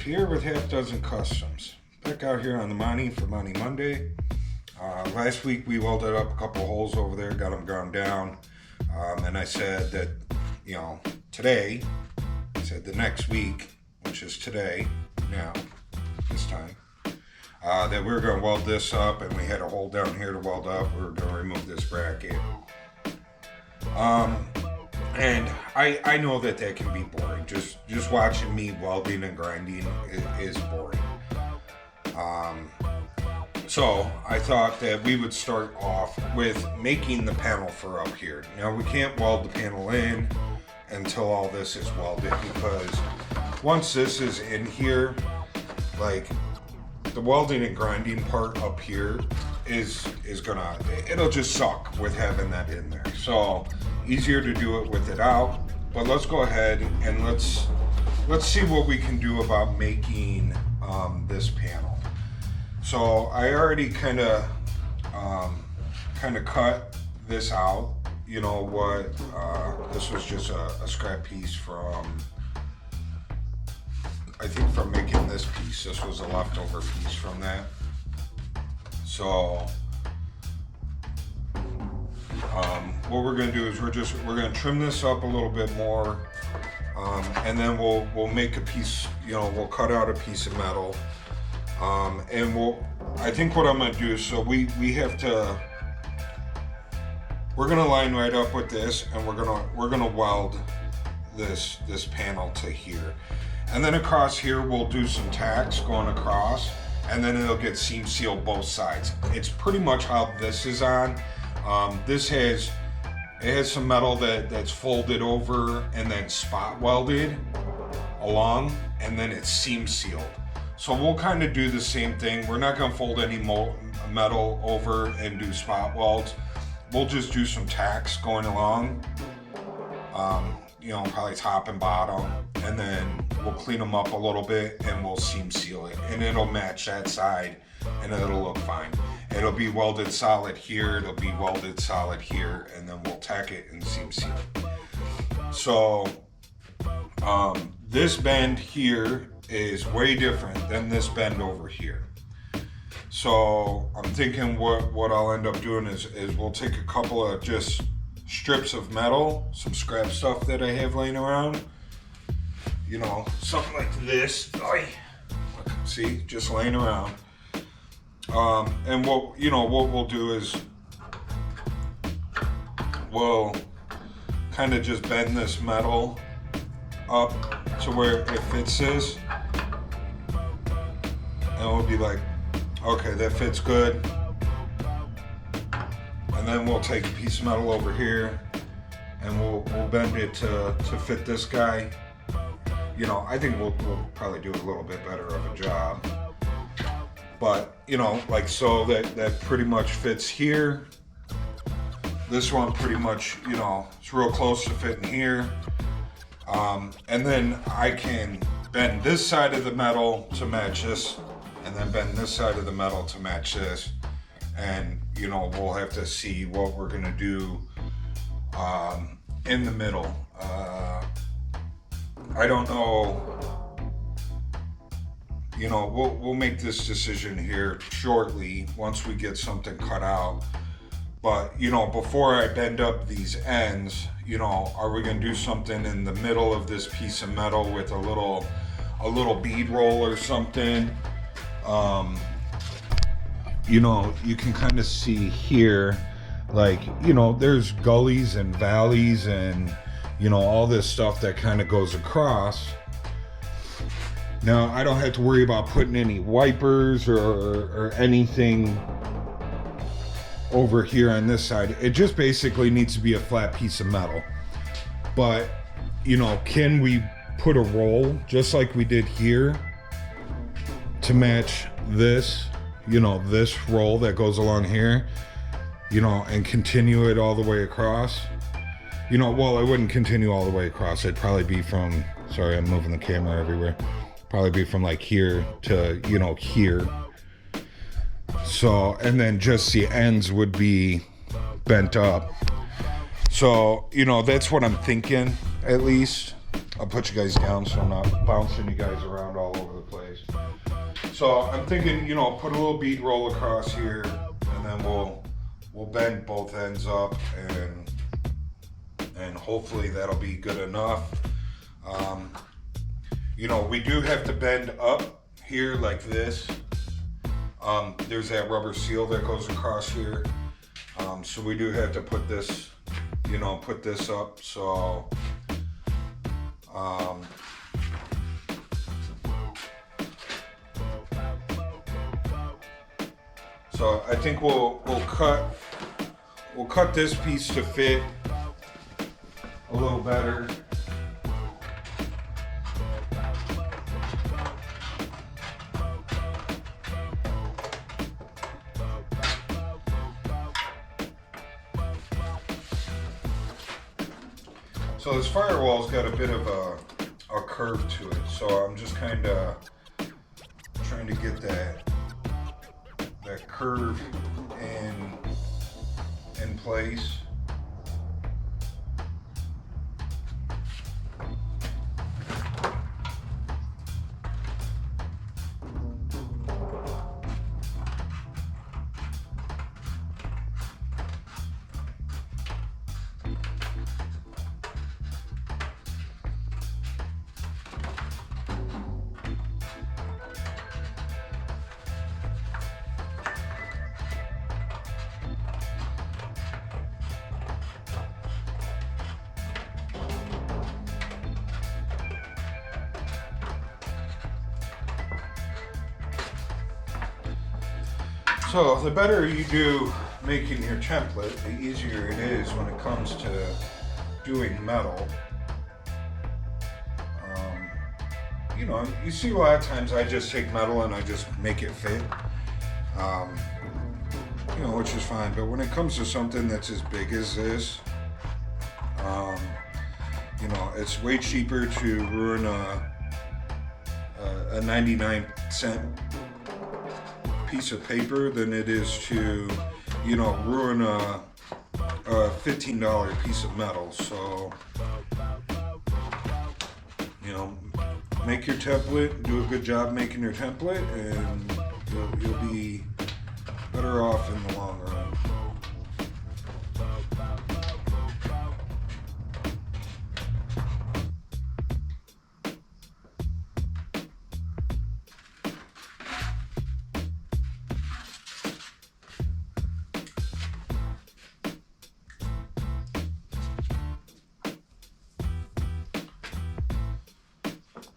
here with Half Dozen Customs. Back out here on the Monte for Monte Monday. Last week we welded up a couple holes over there, got them ground down. And I said that, you know, today, I said the next week, which is today, now, this time, that we were going to weld this up, and we had a hole down here to weld up. We were going to remove this bracket. And I know that can be boring. Just watching me welding and grinding is boring. So I thought that we would start off with making the panel for up here. Now we can't weld the panel in until all this is welded, because once this is in here, like the welding and grinding part up here is gonna, it'll just suck with having that in there. So easier to do it with it out. But let's go ahead and let's see what we can do about making this panel. So I already kind of cut this out. You know what? This was just a scrap piece from, I think, from making this piece. This was a leftover piece from that. So what we're going to do is we're going to trim this up a little bit more, and then we'll make a piece. You know, we'll cut out a piece of metal, and I think what I'm going to do is, so we have to. We're going to line right up with this, and we're going to weld this panel to here, and then across here we'll do some tacks going across, and then it'll get seam sealed both sides. It's pretty much how this is on. This has some metal that's folded over and then spot welded along, and then it's seam sealed. So we'll kind of do the same thing. We're not going to fold any metal over and do spot welds. We'll just do some tacks going along, you know, probably top and bottom, and then we'll clean them up a little bit and we'll seam seal it, and it'll match that side and it'll look fine. It'll be welded solid here, it'll be welded solid here, and then we'll tack it and seam seal it. So this bend here is way different than this bend over here. So I'm thinking what I'll end up doing is we'll take a couple of just strips of metal, some scrap stuff that I have laying around, you know, something like this. See, just laying around. And what we'll do is we'll kind of just bend this metal up to where it fits this, and we'll be like, okay, that fits good. And then we'll take a piece of metal over here and we'll bend it to fit this guy. You know, I think we'll probably do a little bit better of a job. But, you know, like so that pretty much fits here. This one pretty much, you know, it's real close to fitting here. And then I can bend this side of the metal to match this, and then bend this side of the metal to match this. And, you know, we'll have to see what we're gonna do in the middle. I don't know. You know, we'll make this decision here shortly once we get something cut out. But, you know, before I bend up these ends, you know, are we gonna do something in the middle of this piece of metal with a little bead roll or something? You know, you can kind of see here, like, you know, there's gullies and valleys and, you know, all this stuff that kind of goes across. Now, I don't have to worry about putting any wipers or anything over here on this side. It just basically needs to be a flat piece of metal. But, you know, can we put a roll just like we did here to match this, you know, this roll that goes along here, you know, and continue it all the way across? You know, well, it wouldn't continue all the way across. It'd probably be from, sorry, I'm moving the camera everywhere. Probably be from like here to, you know, here. So, and then just the ends would be bent up. So, you know, that's what I'm thinking, at least. I'll put you guys down so I'm not bouncing you guys around all over the place. So I'm thinking, you know, put a little bead roll across here, and then we'll bend both ends up, and hopefully that'll be good enough. You know, we do have to bend up here like this. There's that rubber seal that goes across here. So we do have to put this, you know, put this up. So, so I think we'll cut this piece to fit a little better. So this firewall's got a bit of a curve to it, so I'm just kind of trying to get that curve in place. So the better you do making your template, the easier it is when it comes to doing metal. You know, you see a lot of times I just take metal and I just make it fit, you know, which is fine. But when it comes to something that's as big as this, you know, it's way cheaper to ruin a 99-cent piece of paper than it is to, you know, ruin a $15 piece of metal. So, you know, make your template, do a good job making your template, and you'll be better off in the long run.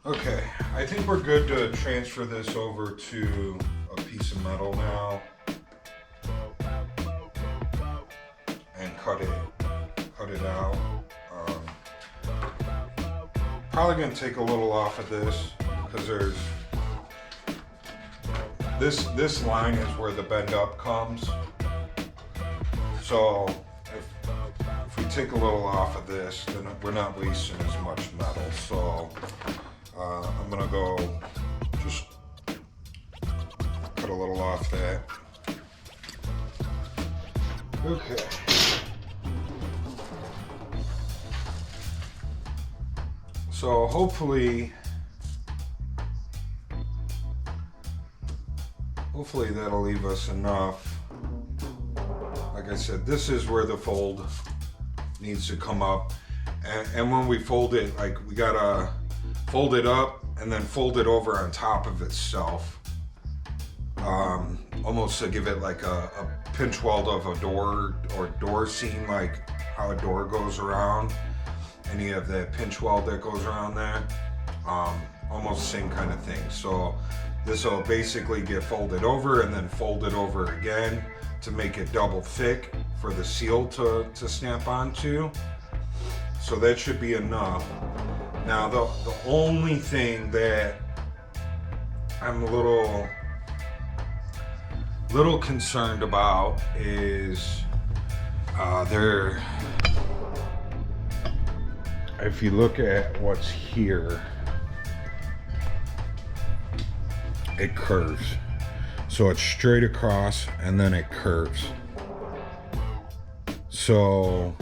Okay, I think we're good to transfer this over to a piece of metal now and cut it out. Probably gonna take a little off of this because there's this line is where the bend up comes. So if we take a little off of this, then we're not wasting as much metal. So I'm gonna go just cut a little off that. Okay. So hopefully that'll leave us enough. Like I said, this is where the fold needs to come up. And when we fold it, like, we gotta fold it up and then fold it over on top of itself, almost to give it like a pinch weld of a door or door seam, like how a door goes around, and you have that pinch weld that goes around there, almost the same kind of thing. So this will basically get folded over and then folded over again to make it double thick for the seal to snap onto. So that should be enough. Now the only thing that I'm a little concerned about is if you look at what's here, it curves. So it's straight across and then it curves. So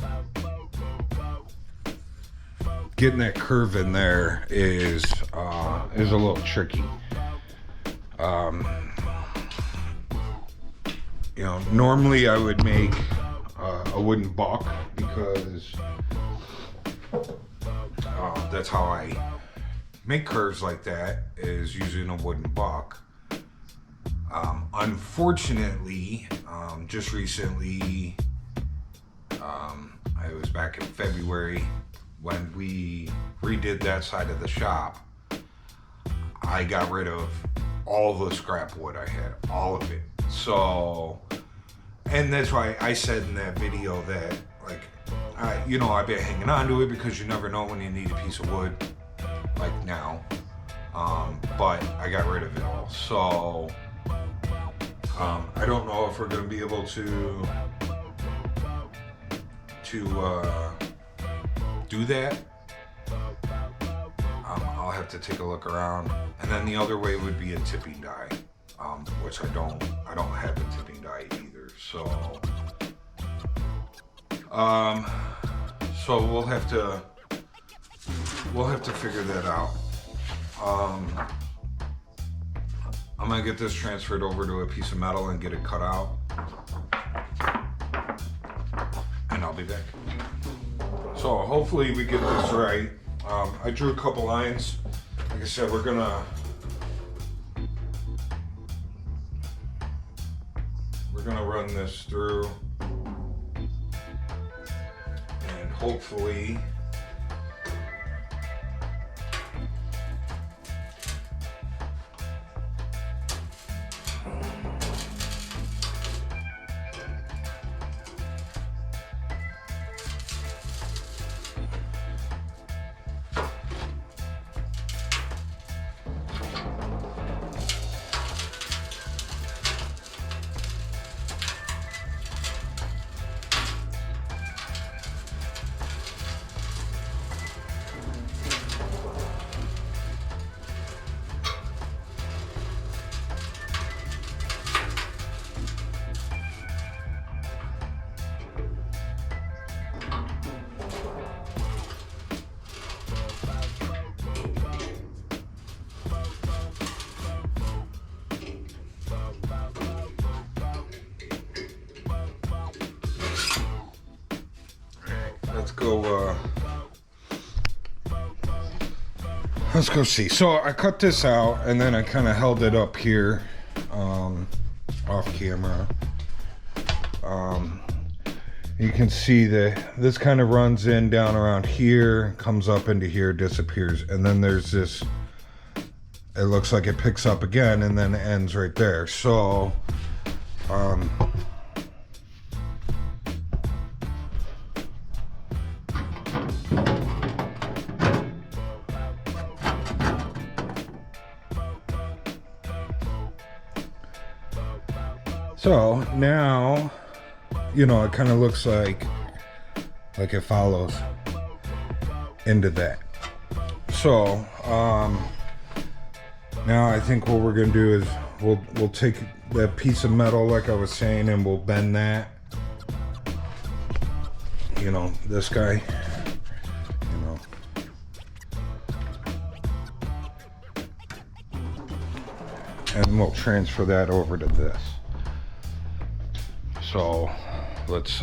getting that curve in there is a little tricky. You know, normally I would make a wooden buck because that's how I make curves like that, is using a wooden buck. Unfortunately, just recently, I was back in February when we redid that side of the shop. I got rid of all the scrap wood I had, all of it. So, and that's why I said in that video that, like, you know, I've been hanging on to it because you never know when you need a piece of wood, like now. But I got rid of it all. So, I don't know if we're going to be able to do that. I'll have to take a look around. And then the other way would be a tipping die, which I don't have a tipping die either. So, so we'll have to figure that out. I'm gonna get this transferred over to a piece of metal and get it cut out, and I'll be back. So hopefully we get this right. I drew a couple lines. Like I said, we're gonna run this through, and hopefully let's go see. So I cut this out and then I kind of held it up here, off camera. You can see that this kind of runs in down around here, comes up into here, disappears, and then there's this, it looks like it picks up again and then ends right there. So So now, you know, it kind of looks like it follows into that. So now I think what we're gonna do is we'll take that piece of metal, like I was saying, and we'll bend that. You know, this guy. You know. And we'll transfer that over to this. So let's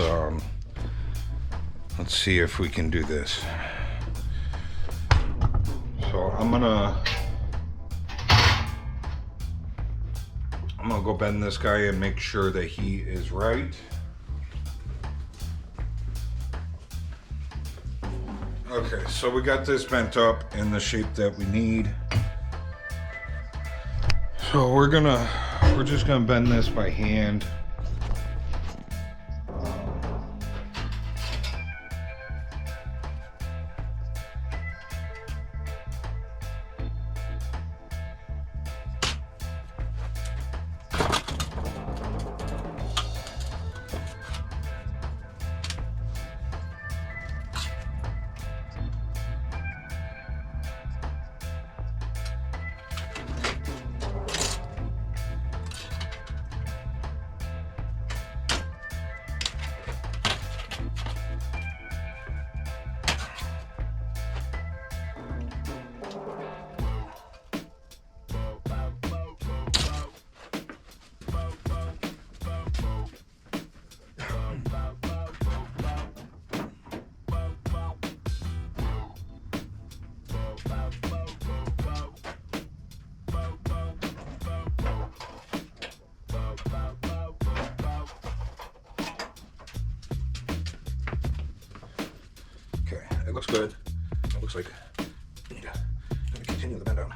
see if we can do this. So I'm gonna go bend this guy and make sure that he is right. Okay, so we got this bent up in the shape that we need. So we're just gonna bend this by hand. it looks good. It looks like we need to continue the bend down.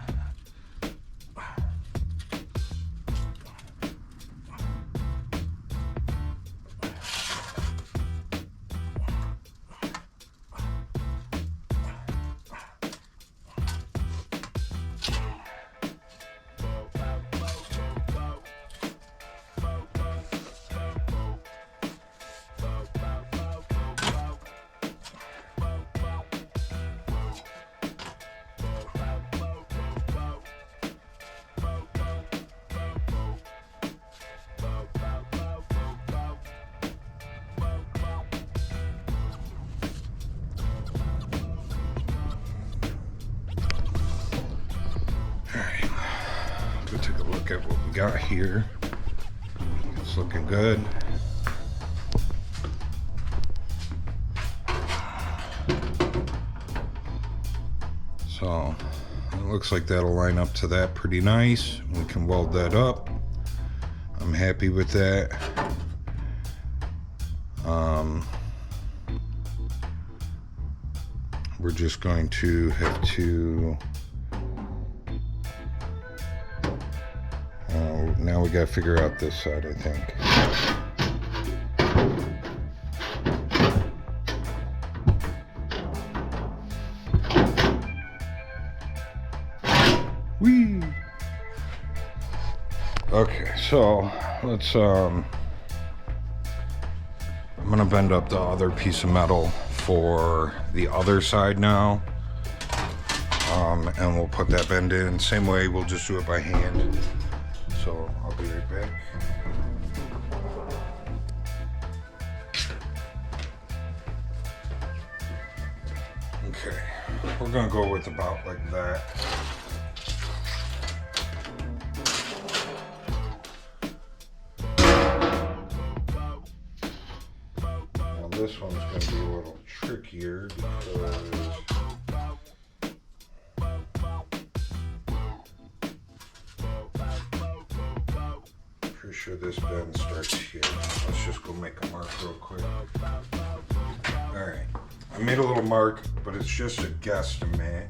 Take a look at what we got here. It's looking good. So it looks like that'll line up to that pretty nice. We can weld that up. I'm happy with that. We're just going to have to now we gotta figure out this side, I think. Whee! Okay, so let's I'm gonna bend up the other piece of metal for the other side now. And we'll put that bend in. Same way, we'll just do it by hand. So I'll be right back. Okay, we're gonna go with about like that. Now this one's gonna be a little trickier because sure this bend starts here. Let's just go make a mark real quick. Alright, I made a little mark, but it's just a guesstimate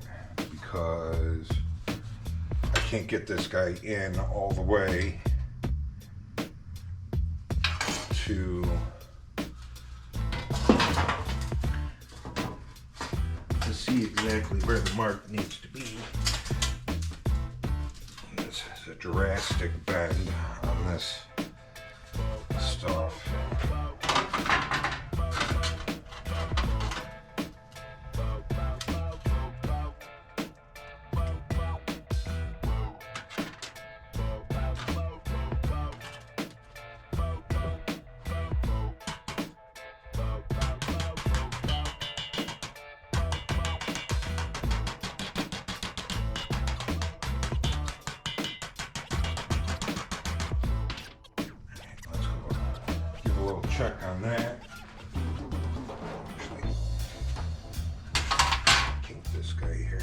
because I can't get this guy in all the way to see exactly where the mark needs to be. This is a drastic bend on this stuff. Check on that. Actually, kink this guy here.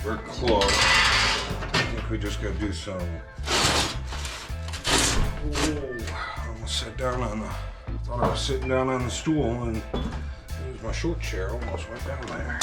We're close. I think we just gotta do some. Whoa, I almost sat down on the. Thought I was sitting down on the stool and it was my short chair. Almost went down there.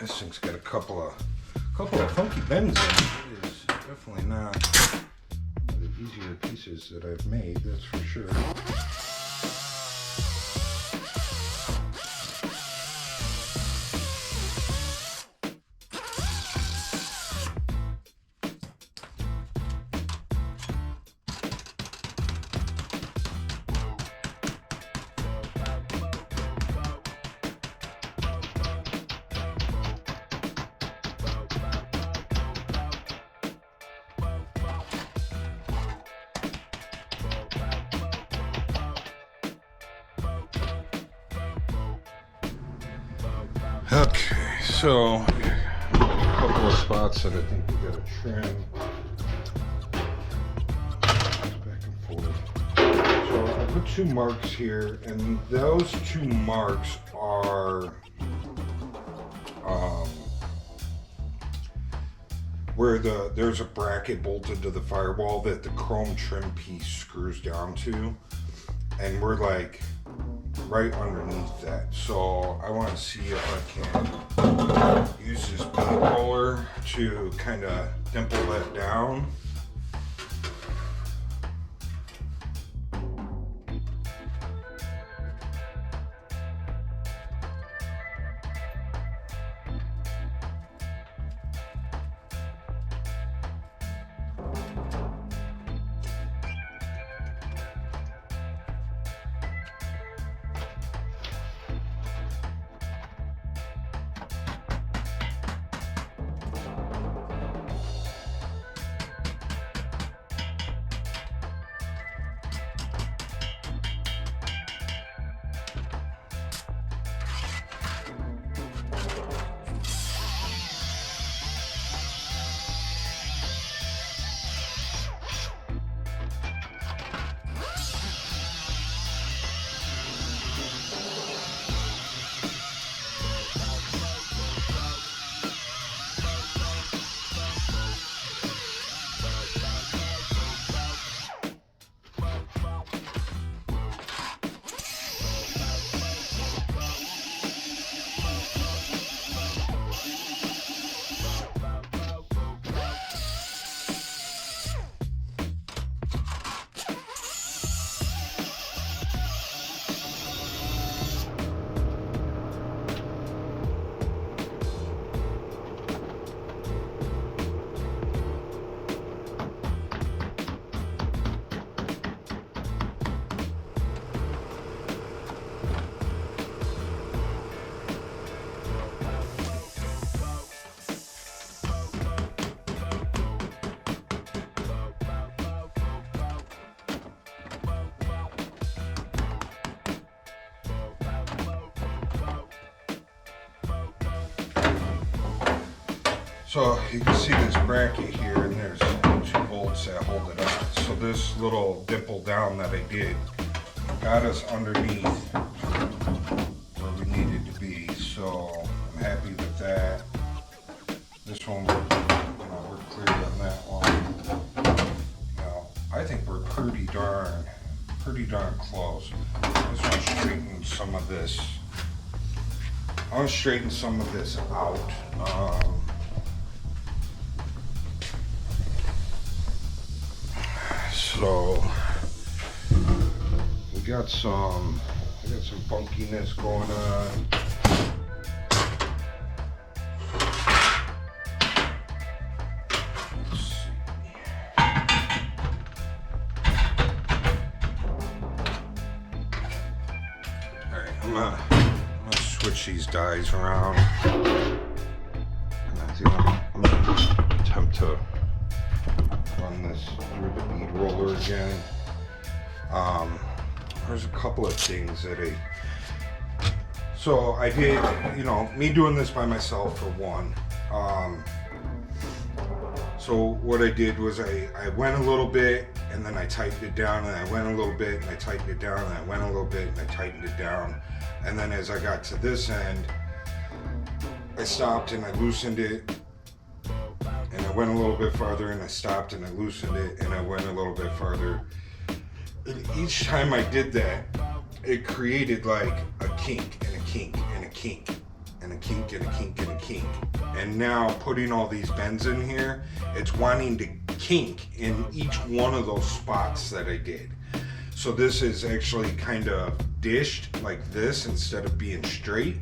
this thing's got a couple of funky bends in it. It is definitely not one of the easier pieces that I've made, that's for sure. Okay, so a couple of spots that I think we gotta trim. Back and forth. So I put 2 marks here, and those 2 marks are where there's a bracket bolted to the firewall that the chrome trim piece screws down to, and we're like right underneath that. So I want to see if I can use this paint roller to kind of dimple that down. So you can see this bracket here, and there's 2 bolts that hold it up. So this little dimple down that I did got us underneath where we needed to be. So I'm happy with that. This one, we're clear on that one. Now I think we're pretty darn close. I just want to straighten some of this. I want to straighten some of this out. So I got some funkiness going on. Let's see. All right, I'm gonna switch these dies around. And I think I'm gonna attempt to run this through the bead roller again. There's a couple of things that so I did, me doing this by myself for one. So what I did was I went a little bit, and then I tightened it down, and I went a little bit, and I tightened it down, and I went a little bit, and I tightened it down. And then as I got to this end, I stopped and I loosened it, and I went a little bit farther, and I stopped and I loosened it, and I went a little bit farther. And each time I did that, it created like a kink and a kink and a kink. and a kink and a kink and a kink. And now putting all these bends in here, it's wanting to kink in each one of those spots that I did. So this is actually kind of dished like this instead of being straight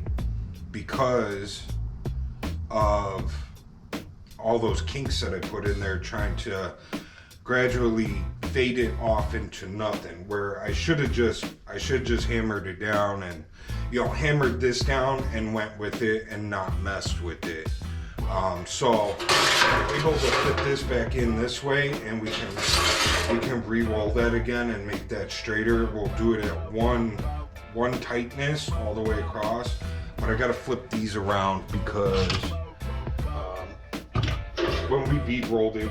because of all those kinks that I put in there, trying to gradually fade it off into nothing, where I should have just hammered it down and, you know, hammered this down and went with it and not messed with it. So I'm able to put this back in this way, and we can re-roll that again and make that straighter. We'll do it at one tightness all the way across, but I gotta flip these around because when we bead rolled it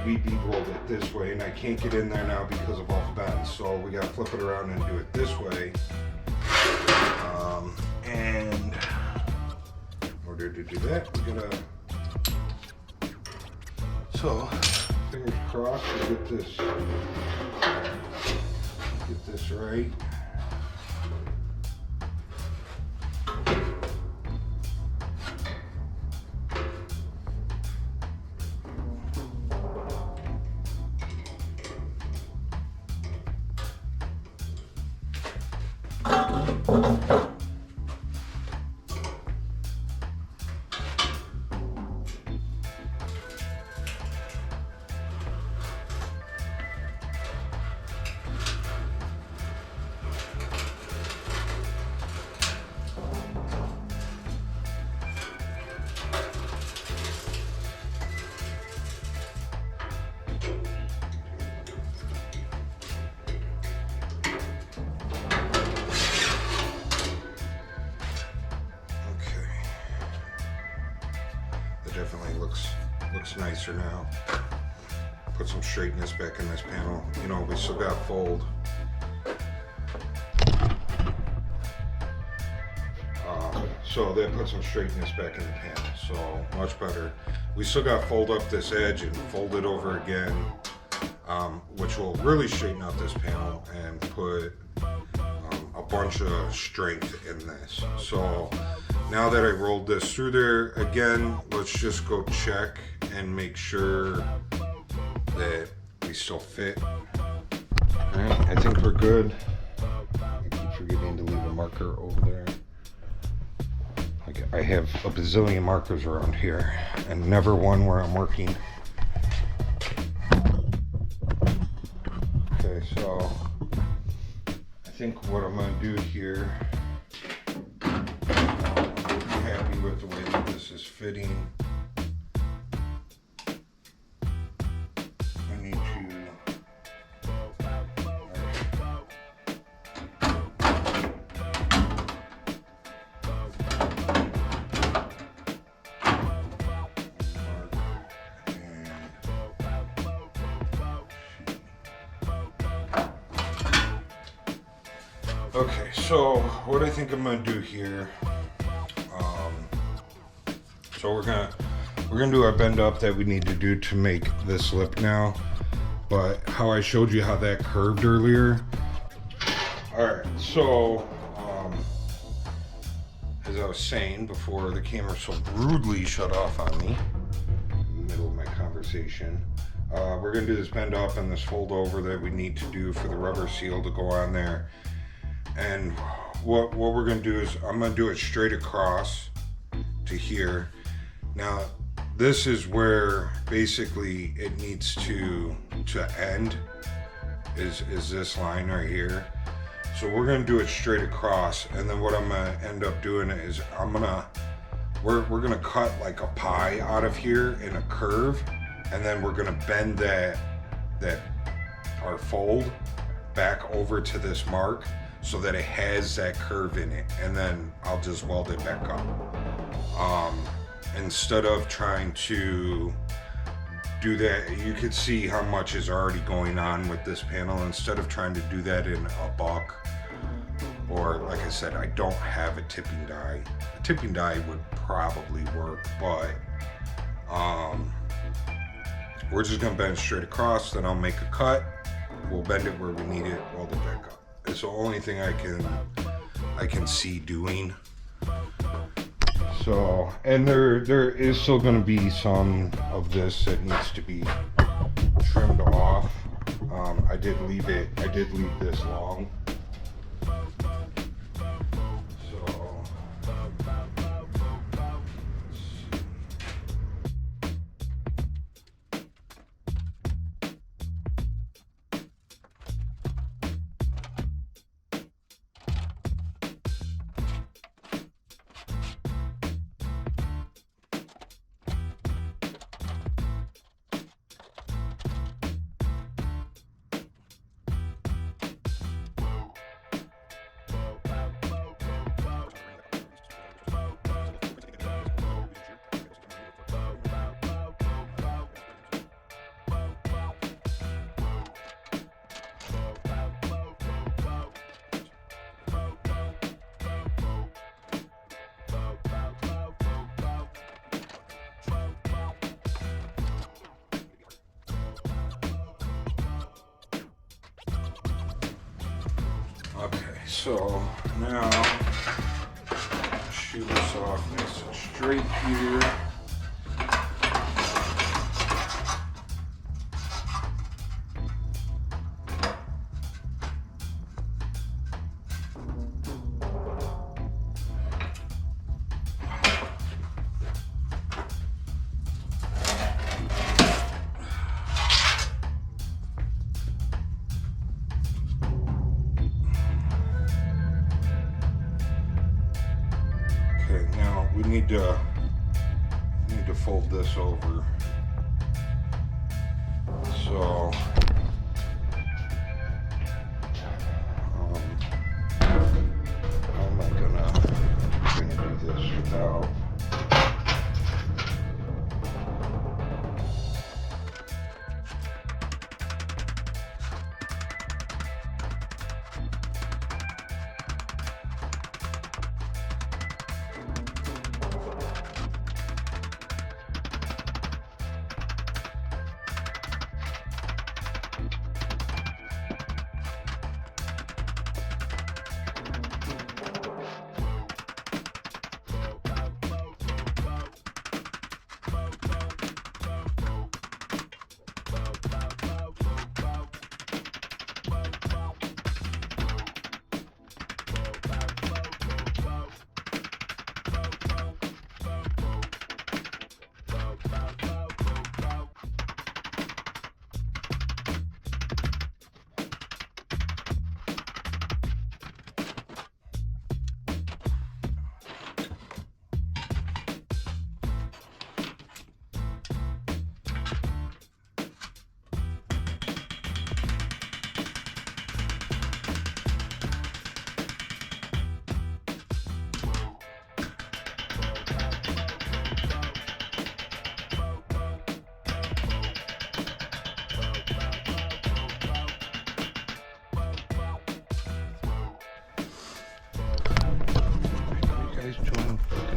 this way, and I can't get in there now because of all the bends. So we gotta flip it around and do it this way. And in order to do that, we're gonna, so fingers crossed we get this right. Definitely looks nicer now. Put some straightness back in this panel. You know, we still got fold. So that puts some straightness back in the panel. So much better. We still got fold up this edge and fold it over again, which will really straighten out this panel and put a bunch of strength in this. So now that I rolled this through there, again, let's just go check and make sure that we still fit. All right, I think we're good. I keep forgetting to leave a marker over there. I have a bazillion markers around here and never one where I'm working. Okay, so I think what I'm gonna do here, happy with the way that this is fitting. I need to okay, so what I think I'm gonna do here, so we're gonna do our bend up that we need to do to make this lip now. But how I showed you how that curved earlier. All right, so as I was saying before the camera so rudely shut off on me in the middle of my conversation, we're gonna do this bend up and this fold over that we need to do for the rubber seal to go on there. And what we're gonna do is I'm gonna do it straight across to here. Now this is where basically it needs to end, is this line right here. So we're gonna do it straight across, and then what I'm gonna end up doing is we're gonna cut like a pie out of here in a curve, and then we're gonna bend our fold back over to this mark so that it has that curve in it, and then I'll just weld it back up. Instead of trying to do that, you can see how much is already going on with this panel. Instead of trying to do that in a buck, or like I said, I don't have a tipping die. A tipping die would probably work, but we're just gonna bend straight across, then I'll make a cut, we'll bend it where we need it, weld it back up. It's the only thing I can see doing. So, and there is still going to be some of this that needs to be trimmed off. I did leave this long. Okay, so now shoot this off nice and straight here. We need to fold this over. So how am I gonna do this without?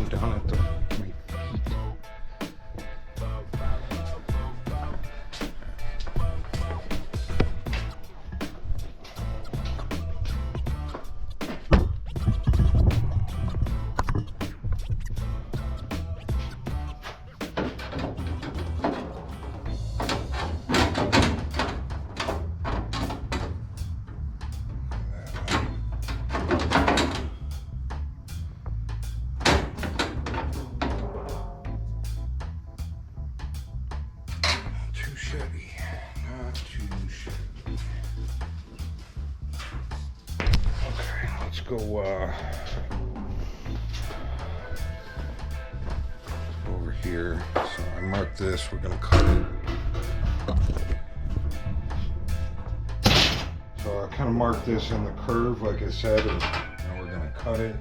Down at my feet. Go over here. So I marked this, we're gonna cut it. So I kind of marked this in the curve like I said, and now we're gonna cut it.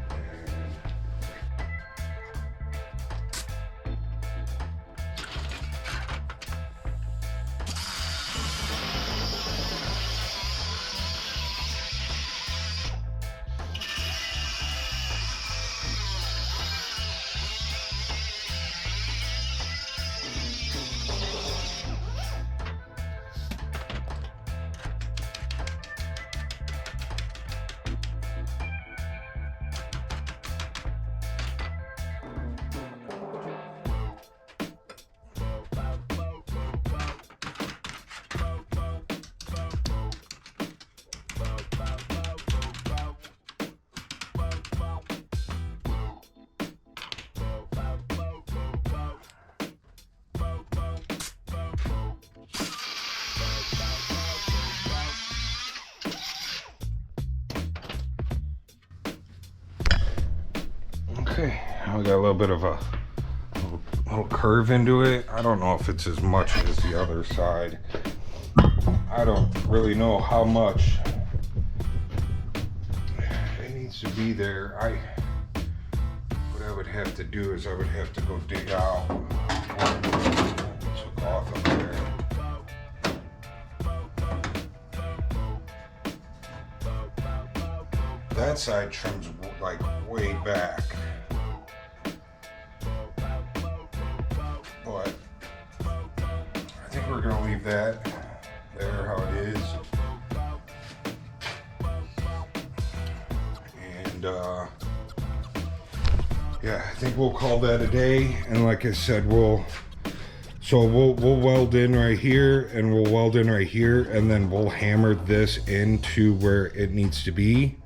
Okay, we got a little bit of a little curve into it. I don't know if it's as much as the other side. I don't really know how much it needs to be there. What I would have to do is I would have to go dig out what took off of there. That side trims like way back, but I think we're gonna leave that there how it is. And yeah, I think we'll call that a day. And like I said, we'll weld in right here, and we'll weld in right here, and then we'll hammer this into where it needs to be.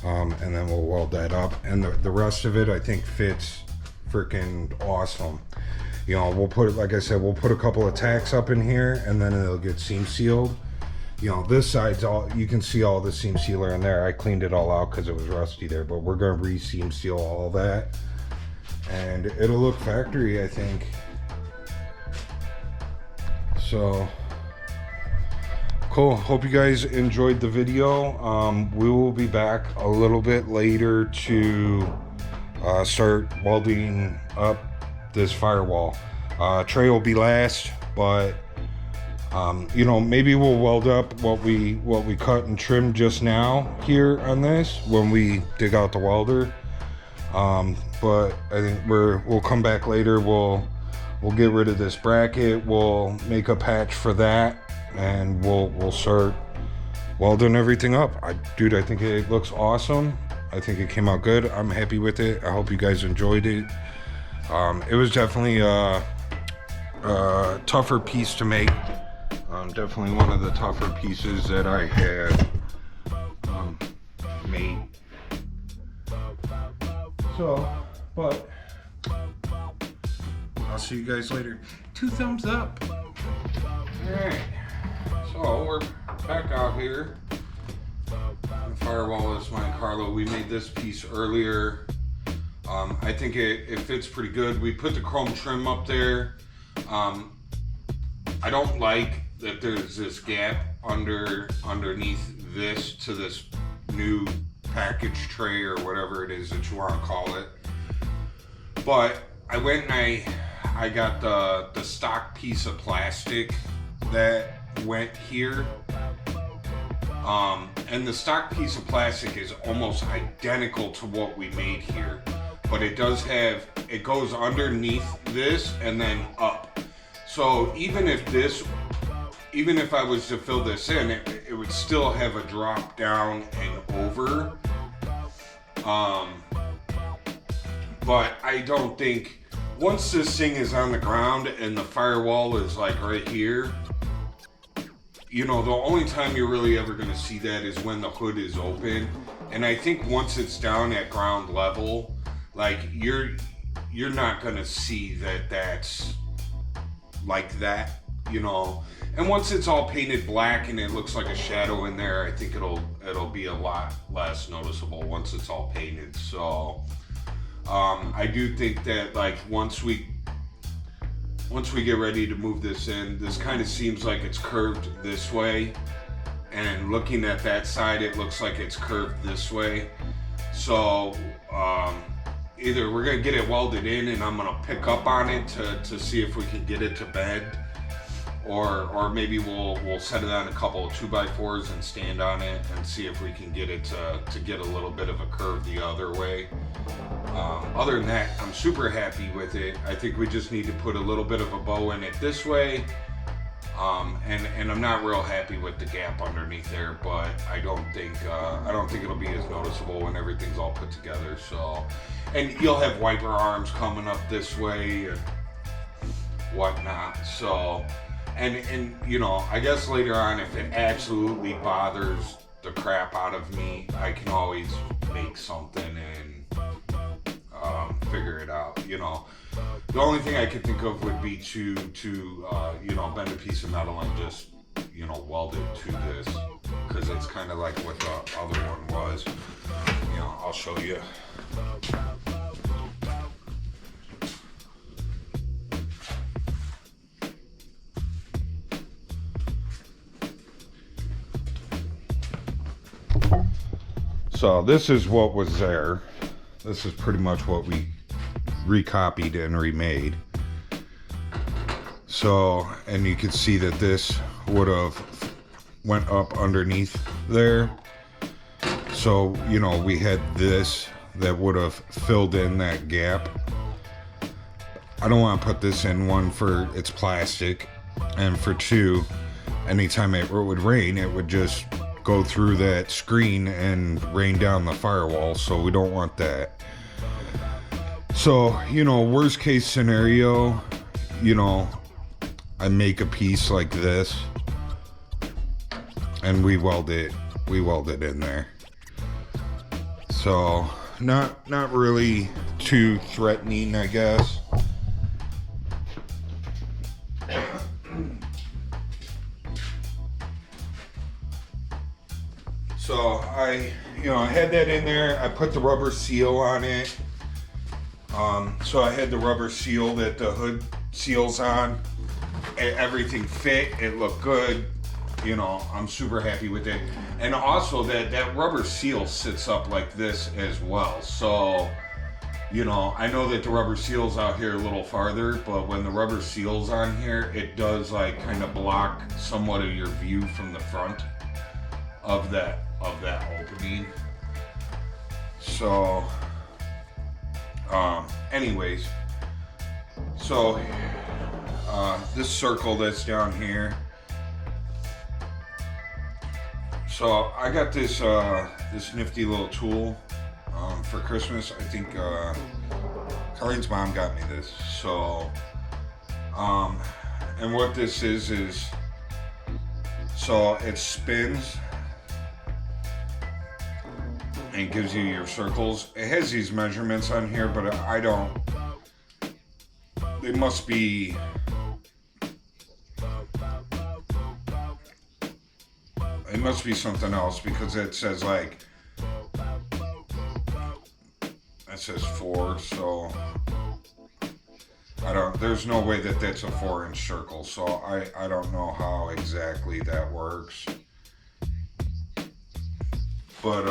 And then we'll weld that up, and the rest of it I think fits freaking awesome. You know, we'll put it, like I said, we'll put a couple of tacks up in here, and then it'll get seam sealed. You know, this side's all, you can see all the seam sealer in there. I cleaned it all out because it was rusty there, but we're gonna re-seam seal all that, and it'll look factory, I think. So cool. Hope you guys enjoyed the video. We will be back a little bit later to start welding up this firewall. Tray will be last, but you know, maybe we'll weld up what we cut and trimmed just now here on this when we dig out the welder. But I think we'll come back later. We'll get rid of this bracket. We'll make a patch for that, and we'll start welding everything up. Dude, I think it looks awesome. I think it came out good. I'm happy with it. I hope you guys enjoyed it. It was definitely a tougher piece to make. Definitely one of the tougher pieces that I had made. So, but I'll see you guys later. 2 thumbs up. Alright, so we're back out here. The Firewall is Monte Carlo. We made this piece earlier. I think it fits pretty good. We put the chrome trim up there. I don't like that there's this gap underneath this to this new package tray or whatever it is that you want to call it. But I went and I got the stock piece of plastic that went here. And the stock piece of plastic is almost identical to what we made here, but it does have, it goes underneath this and then up. So even if I was to fill this in, it would still have a drop down and over. But I don't think, once this thing is on the ground and the firewall is like right here, you know, the only time you're really ever going to see that is when the hood is open. And I think once it's down at ground level, like you're not going to see that that's like that, you know. And once it's all painted black and it looks like a shadow in there, I think it'll be a lot less noticeable once it's all painted. So I do think that like once we get ready to move this in, this kind of seems like it's curved this way, and looking at that side it looks like it's curved this way. So either we're gonna get it welded in and I'm gonna pick up on it to see if we can get it to bed, or maybe we'll set it on a couple of 2x4s and stand on it and see if we can get it to get a little bit of a curve the other way. Other than that, I'm super happy with it. I think we just need to put a little bit of a bow in it this way. And I'm not real happy with the gap underneath there, but I don't think it'll be as noticeable when everything's all put together. So, and you'll have wiper arms coming up this way and whatnot. So, and you know, I guess later on, if it absolutely bothers the crap out of me, I can always make something and figure it out, you know. The only thing I could think of would be to you know, bend a piece of metal and just, you know, weld it to this, because it's kind of like what the other one was. You know, I'll show you. So this is what was there. This is pretty much what we recopied and remade. So, and you can see that this would have went up underneath there. So, you know, we had this that would have filled in that gap. I don't want to put this in, one, for it's plastic, and for two, anytime it would rain, it would just go through that screen and rain down the firewall, so we don't want that. So, you know, worst case scenario, you know, I make a piece like this and we weld it in there. So not really too threatening, I guess. So I had that in there. I put the rubber seal on it. So I had the rubber seal that the hood seals on. Everything fit. It looked good. You know, I'm super happy with it. And also that rubber seal sits up like this as well. So, you know, I know that the rubber seal's out here a little farther, but when the rubber seal's on here, it does like kind of block somewhat of your view from the front of that opening. So, anyways, so this circle that's down here. So I got this this nifty little tool for Christmas. I think Colleen's mom got me this. So and what this is so it spins and gives you your circles. It has these measurements on here, but I don't. They must be. It must be something else, because it says like, it says 4, so there's no way that that's a 4-inch circle, so I don't know how exactly that works. But,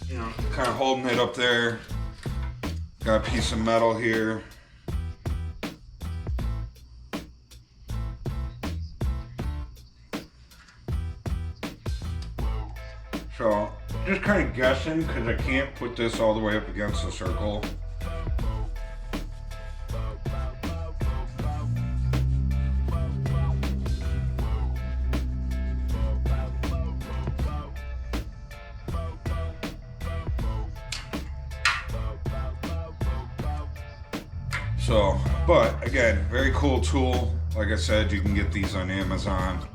you know, kind of holding it up there. Got a piece of metal here. So, just kind of guessing, because I can't put this all the way up against the circle. So, but again, very cool tool. Like I said, you can get these on Amazon.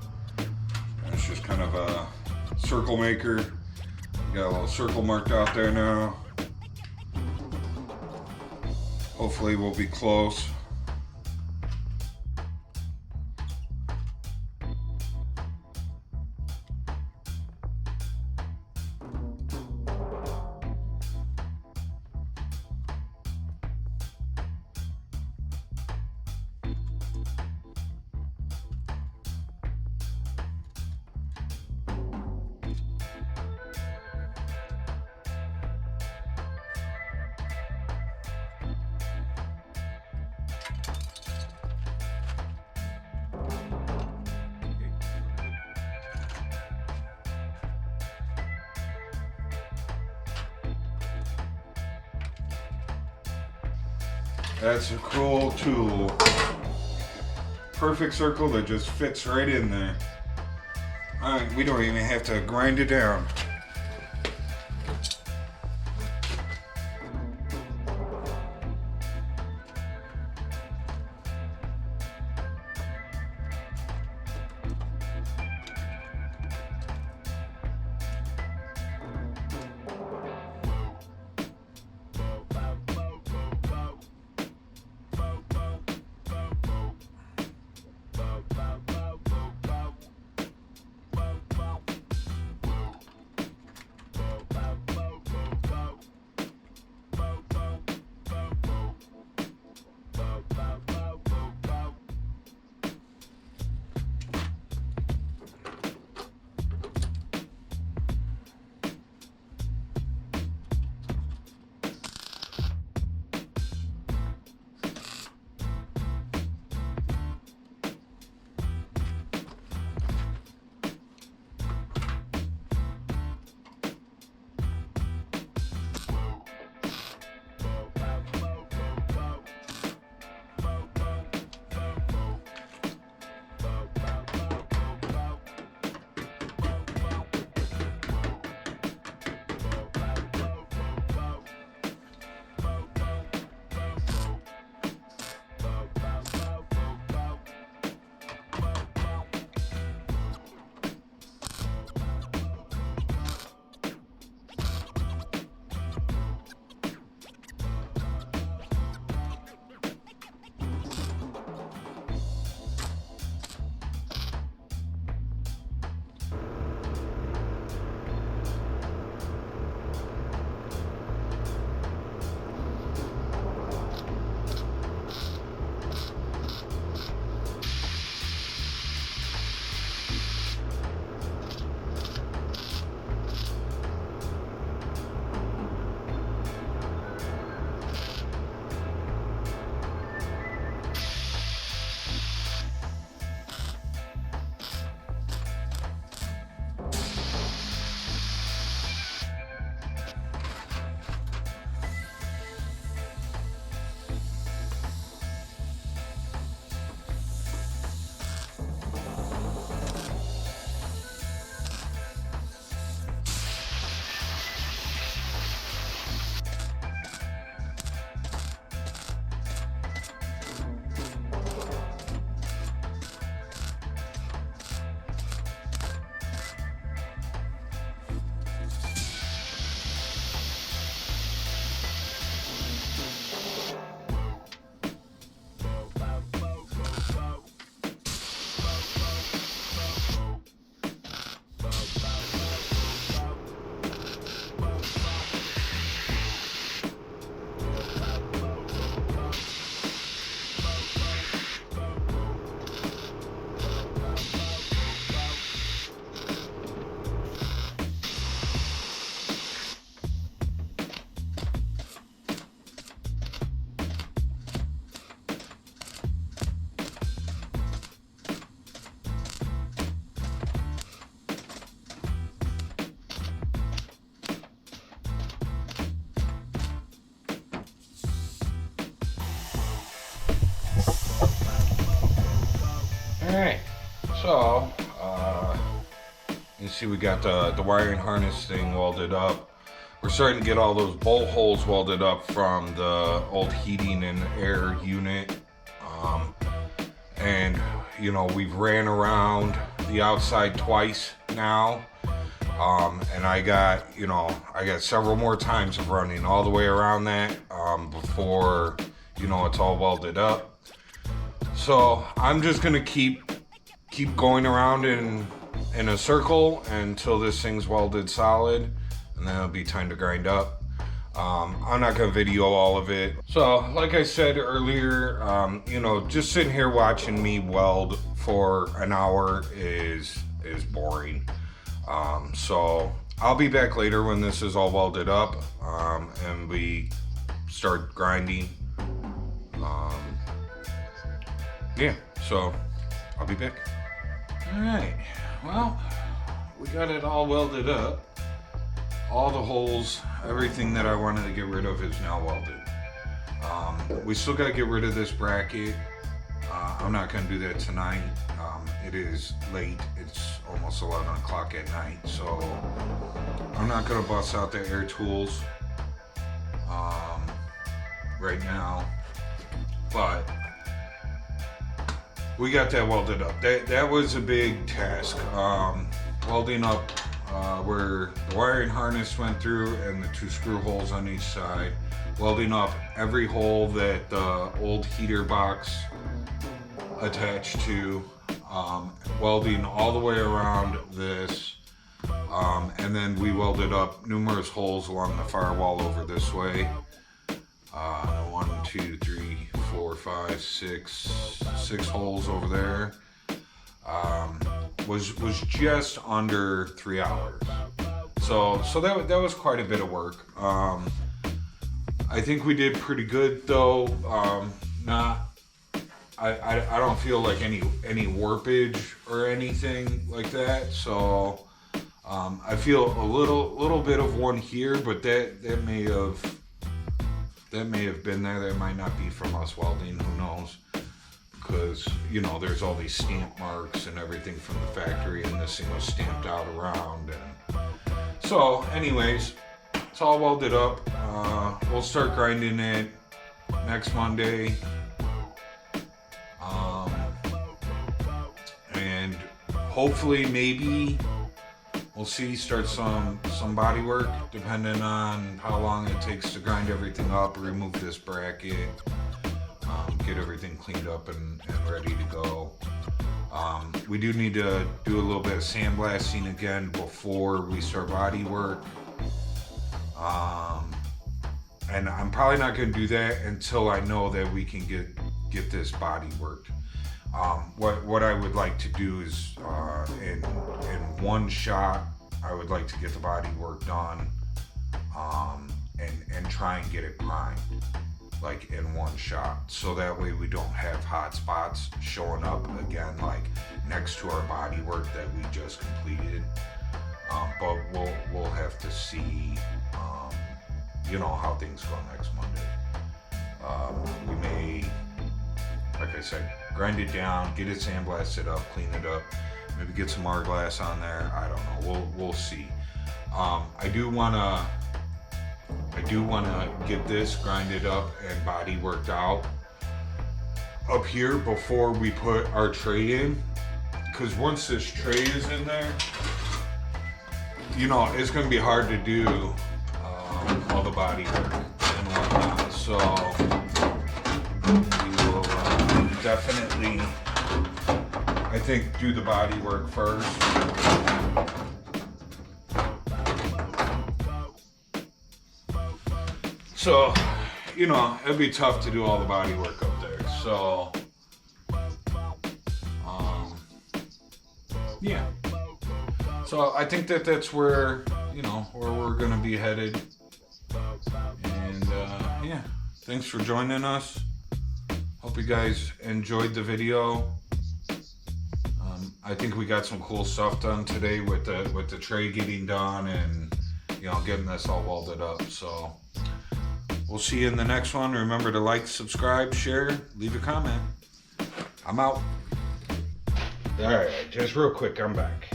It's just kind of a circle maker. Got a little circle marked out there now. Hopefully we'll be close. That's a cool tool. Perfect circle that just fits right in there. Alright, we don't even have to grind it down. Alright, so you see we got the wiring harness thing welded up. We're starting to get all those bolt holes welded up from the old heating and air unit. And you know, we've ran around the outside twice now. And I got several more times of running all the way around that before, you know, it's all welded up. So I'm just gonna keep going around in a circle until this thing's welded solid, and then it'll be time to grind up. I'm not gonna video all of it. So like I said earlier, you know, just sitting here watching me weld for an hour is boring. So I'll be back later when this is all welded up, and we start grinding. Yeah, so I'll be back. All right, well, we got it all welded up. All the holes, everything that I wanted to get rid of is now welded. We still got to get rid of this bracket. I'm not going to do that tonight. It is late. It's almost 11 o'clock at night, so I'm not going to bust out the air tools right now. But we got that welded up. That was a big task. Welding up where the wiring harness went through and the 2 screw holes on each side. Welding up every hole that the old heater box attached to. Welding all the way around this. And then we welded up numerous holes along the firewall over this way. 1, 2, 3, 4, 5, 6 holes over there. Was just under 3 hours. So that was quite a bit of work. I think we did pretty good though. I don't feel like any warpage or anything like that. So I feel a little bit of one here, but that may have been there. That might not be from us welding. Who knows? Because, you know, there's all these stamp marks and everything from the factory, and this thing was stamped out around. And so anyways, it's all welded up. We'll start grinding it next Monday. And hopefully maybe we'll start some body work, depending on how long it takes to grind everything up, remove this bracket, get everything cleaned up and ready to go. We do need to do a little bit of sandblasting again before we start body work. And I'm probably not going to do that until I know that we can get this body worked. What I would like to do is in one shot, I would like to get the body work done, and try and get it primed, like in one shot, so that way we don't have hot spots showing up again, like next to our body work that we just completed. But we'll have to see, you know, how things go next Monday. We may, like I said, grind it down, get it sandblasted up, clean it up, maybe get some R-glass on there. I don't know. We'll see. I do wanna get this grinded up and body worked out up here before we put our tray in, because once this tray is in there, you know, it's gonna be hard to do all the body work and whatnot. So we will definitely, I think, do the body work first. So, you know, it'd be tough to do all the body work up there. So, yeah. So I think that's where, you know, where we're gonna be headed. And yeah, thanks for joining us. Hope you guys enjoyed the video. I think we got some cool stuff done today with the tray getting done and, you know, getting this all welded up. So we'll see you in the next one. Remember to like, subscribe, share, leave a comment. I'm out. Alright, just real quick, I'm back.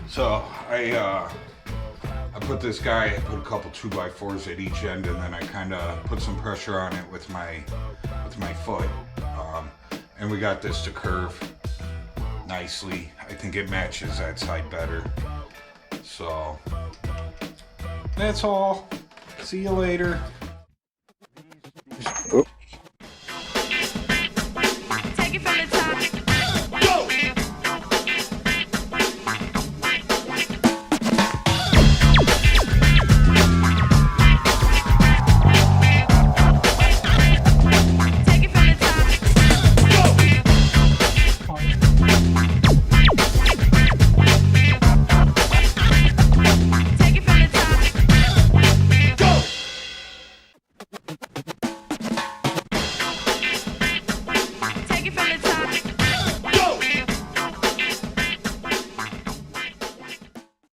So I put this guy, I put a couple 2x4s at each end, and then I kind of put some pressure on it with my foot. And we got this to curve nicely. I think it matches that side better. So that's all. See you later.